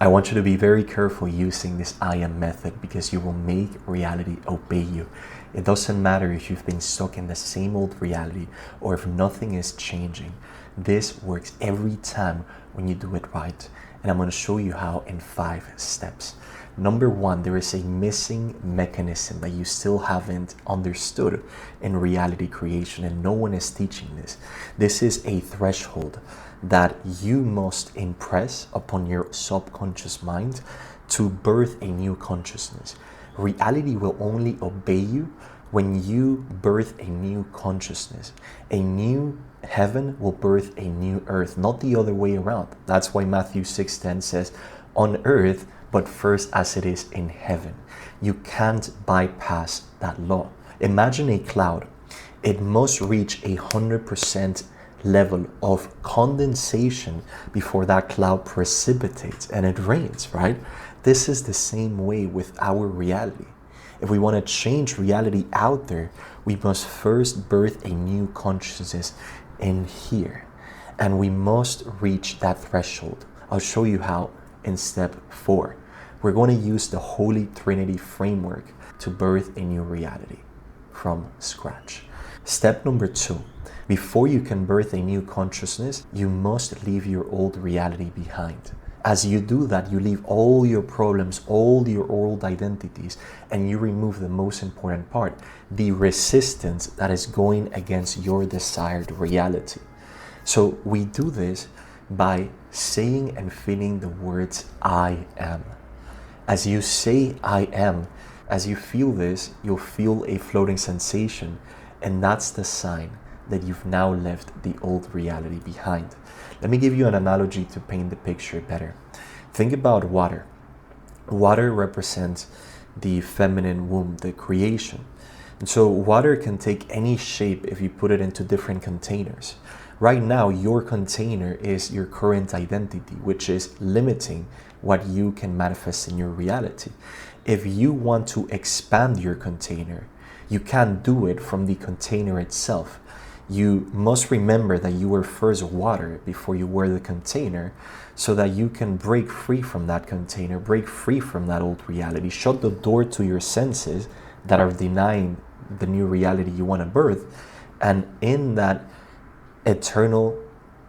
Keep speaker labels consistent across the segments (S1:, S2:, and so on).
S1: I want you to be very careful using this I am method because you will make reality obey you. It doesn't matter if you've been stuck in the same old reality or if nothing is changing. This works every time when you do it right. And I'm going to show you how in 5 steps. Number 1, there is a missing mechanism that you still haven't understood in reality creation, and no one is teaching this. This is a threshold that you must impress upon your subconscious mind to birth a new consciousness. Reality will only obey you when you birth a new consciousness. A new heaven will birth a new earth, not the other way around. That's why Matthew 6:10 says, on earth, but first as it is in heaven. You can't bypass that law. Imagine a cloud. It must reach 100% level of condensation before that cloud precipitates and it rains, right? This is the same way with our reality. If we want to change reality out there, we must first birth a new consciousness in here. And we must reach that threshold. I'll show you how in step 4. We're going to use the Holy Trinity framework to birth a new reality from scratch. Step number 2. Before you can birth a new consciousness, you must leave your old reality behind. As you do that, you leave all your problems, all your old identities, and you remove the most important part, the resistance that is going against your desired reality. So we do this by saying and feeling the words I am. As you say I am, as you feel this, you'll feel a floating sensation, and that's the sign that you've now left the old reality behind. Let me give you an analogy to paint the picture better. Think about water. Water represents the feminine womb, the creation. And so water can take any shape if you put it into different containers. Right now, your container is your current identity, which is limiting what you can manifest in your reality. If you want to expand your container, you can't do it from the container itself. You must remember that you were first water before you were the container, so that you can break free from that container, break free from that old reality, shut the door to your senses that are denying the new reality you want to birth, and in that eternal,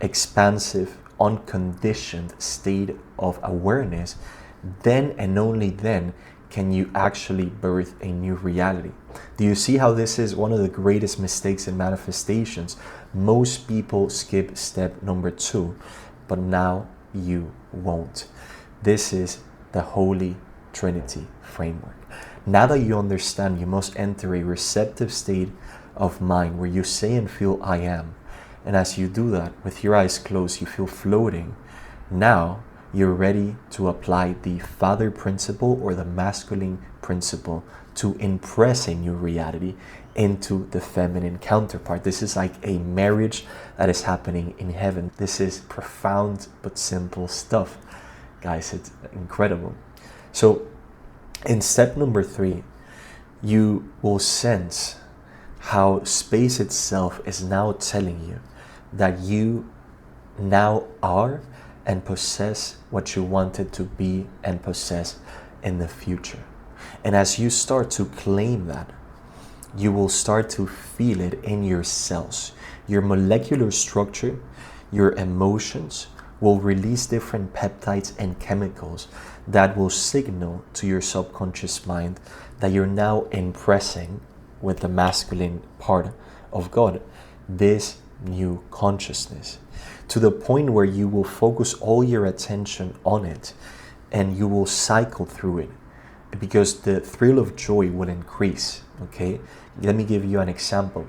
S1: expansive, unconditioned state of awareness, then and only then can you actually birth a new reality. Do you see how this is one of the greatest mistakes in manifestations? Most people skip step number 2, but now you won't. This is the Holy Trinity framework. Now that you understand, you must enter a receptive state of mind where you say and feel I am. And as you do that, with your eyes closed, you feel floating. Now you're ready to apply the father principle or the masculine principle to impress a new reality into the feminine counterpart. This is like a marriage that is happening in heaven. This is profound but simple stuff. Guys, it's incredible. So in step number 3, you will sense how space itself is now telling you that you now are and possess what you wanted to be and possess in the future. And as you start to claim that, you will start to feel it in your cells. Your molecular structure, your emotions will release different peptides and chemicals that will signal to your subconscious mind that you're now impressing with the masculine part of God this new consciousness, to the point where you will focus all your attention on it and you will cycle through it, because the thrill of joy will increase. Okay, let me give you an example.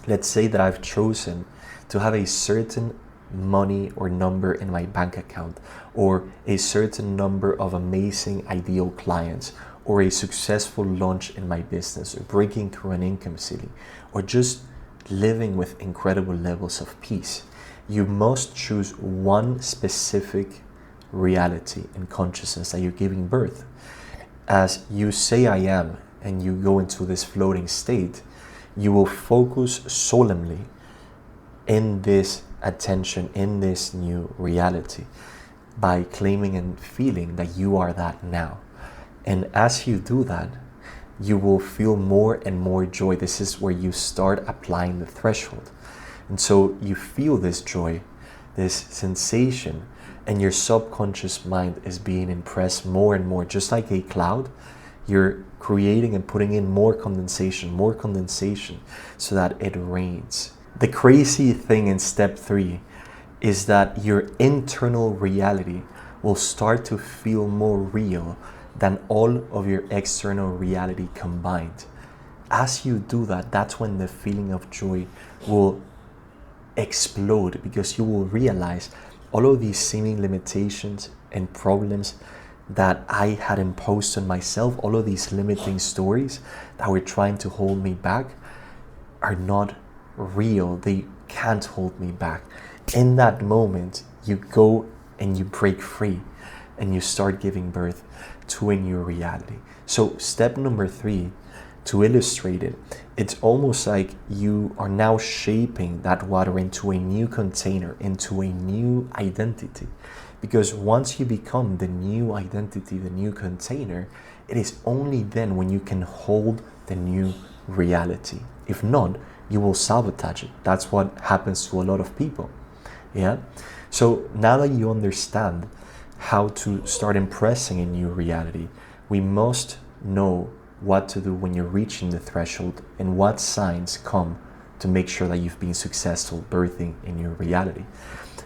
S1: Let's say that I've chosen to have a certain money or number in my bank account, or a certain number of amazing ideal clients, or a successful launch in my business, or breaking through an income ceiling, or just living with incredible levels of peace. You must choose one specific reality and consciousness that you're giving birth. As you say I am and you go into this floating state, you will focus solemnly in this attention, in this new reality. by claiming and feeling that you are that now. And as you do that, you will feel more and more joy. This is where you start applying the threshold. And so you feel this joy, this sensation, and your subconscious mind is being impressed more and more. Just like a cloud, you're creating and putting in more condensation, so that it rains. The crazy thing in step 3 is that your internal reality will start to feel more real than all of your external reality combined. As you do that, that's when the feeling of joy will explode, because you will realize all of these seeming limitations and problems that I had imposed on myself, all of these limiting stories that were trying to hold me back, are not real. They can't hold me back. In that moment, you go and you break free and you start giving birth to a new reality. So step number 3, to illustrate it, it's almost like you are now shaping that water into a new container, into a new identity. Because once you become the new identity, the new container, it is only then when you can hold the new reality. If not, you will sabotage it. That's what happens to a lot of people. Yeah. So now that you understand how to start impressing a new reality, we must know what to do when you're reaching the threshold and what signs come to make sure that you've been successful birthing a new reality.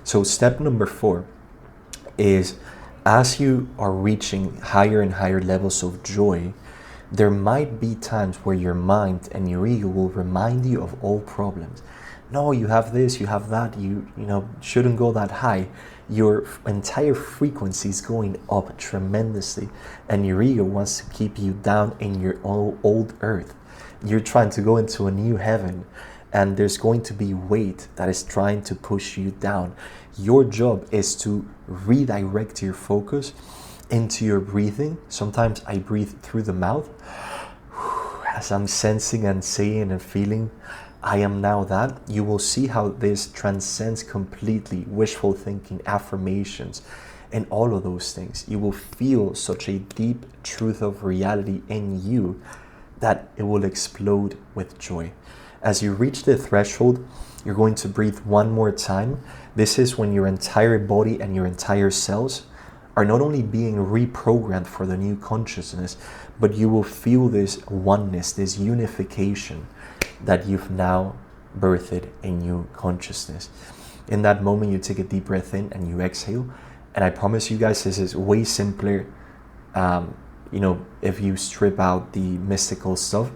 S1: So step number 4 is, as you are reaching higher and higher levels of joy, there might be times where your mind and your ego will remind you of old problems. No, you have this, you have that, you shouldn't go that high. Your entire frequency is going up tremendously, and your ego wants to keep you down in your old earth. You're trying to go into a new heaven, and there's going to be weight that is trying to push you down. Your job is to redirect your focus into your breathing. Sometimes I breathe through the mouth as I'm sensing and saying and feeling, I am now that. You will see how this transcends completely wishful thinking, affirmations, and all of those things. You will feel such a deep truth of reality in you that it will explode with joy. As you reach the threshold, you're going to breathe one more time. This is when your entire body and your entire cells are not only being reprogrammed for the new consciousness, but you will feel this oneness, this unification, that you've now birthed a new consciousness. In that moment, you take a deep breath in and you exhale. And I promise you guys, this is way simpler. If you strip out the mystical stuff,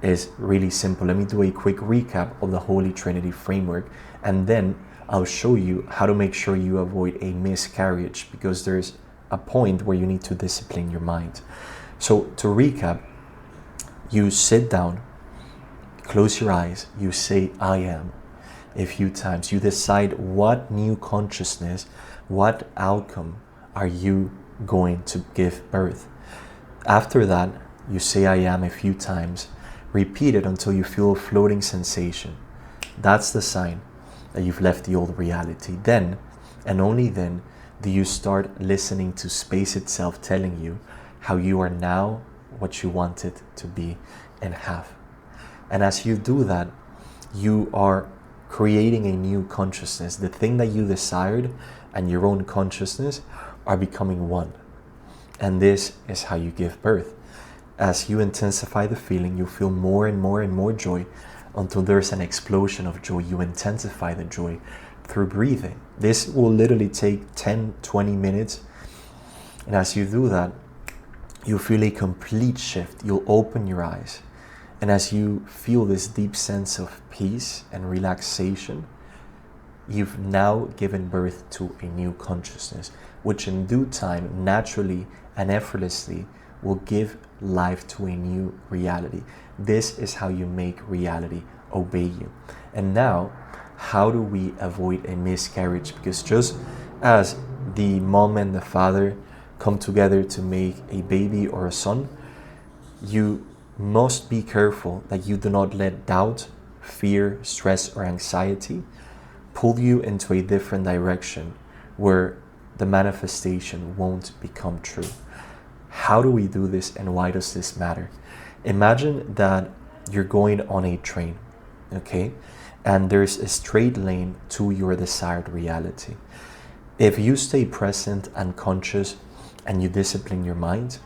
S1: it's really simple. Let me do a quick recap of the Holy Trinity framework, and then I'll show you how to make sure you avoid a miscarriage, because there's a point where you need to discipline your mind. So to recap, you sit down, close your eyes, you say I am a few times. You decide what new consciousness, what outcome are you going to give birth. After that, you say I am a few times. Repeat it until you feel a floating sensation. That's the sign that you've left the old reality. Then, and only then, do you start listening to space itself telling you how you are now what you wanted to be and have. And as you do that, you are creating a new consciousness. The thing that you desired and your own consciousness are becoming one. And this is how you give birth. As you intensify the feeling, you feel more and more and more joy until there's an explosion of joy. You intensify the joy through breathing. This will literally take 10-20 minutes. And as you do that, you feel a complete shift. You'll open your eyes. And as you feel this deep sense of peace and relaxation, you've now given birth to a new consciousness, which in due time, naturally and effortlessly, will give life to a new reality. This is how you make reality obey you. And now, how do we avoid a miscarriage? Because just as the mom and the father come together to make a baby or a son, you must be careful that you do not let doubt, fear, stress, or anxiety pull you into a different direction where the manifestation won't become true. How do we do this, and why does this matter? Imagine that you're going on a train, okay? And there's a straight lane to your desired reality. If you stay present and conscious and you discipline your mind,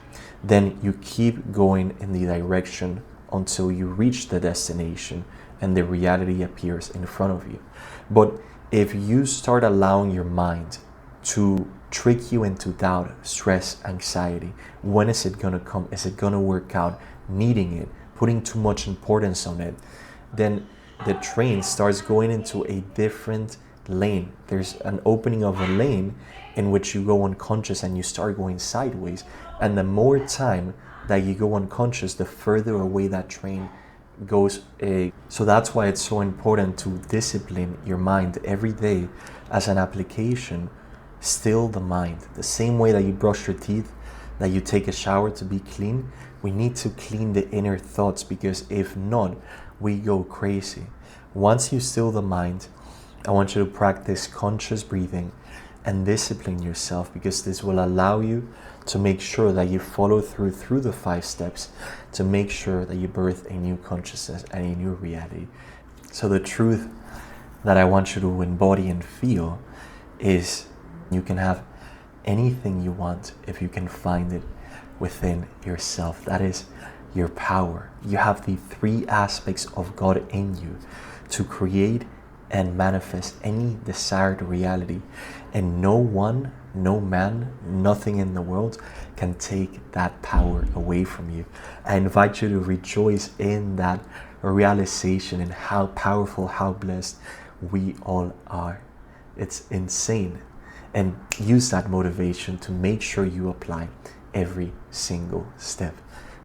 S1: then you keep going in the direction until you reach the destination and the reality appears in front of you. But if you start allowing your mind to trick you into doubt, stress, anxiety, when is it gonna come? Is it gonna work out? Needing it, putting too much importance on it, then the train starts going into a different lane. There's an opening of a lane in which you go unconscious and you start going sideways. And the more time that you go unconscious, the further away that train goes. So that's why it's so important to discipline your mind every day as an application. Still the mind. The same way that you brush your teeth, that you take a shower to be clean, we need to clean the inner thoughts, because if not, we go crazy. Once you still the mind, I want you to practice conscious breathing and discipline yourself, because this will allow you to make sure that you follow through the 5 steps to make sure that you birth a new consciousness and a new reality. So the truth that I want you to embody and feel is you can have anything you want if you can find it within yourself. That is your power. You have the 3 aspects of God in you to create and manifest any desired reality, and no one, no man, nothing in the world can take that power away from you. I invite you to rejoice in that realization and how powerful, how blessed we all are. It's insane. And use that motivation to make sure you apply every single step.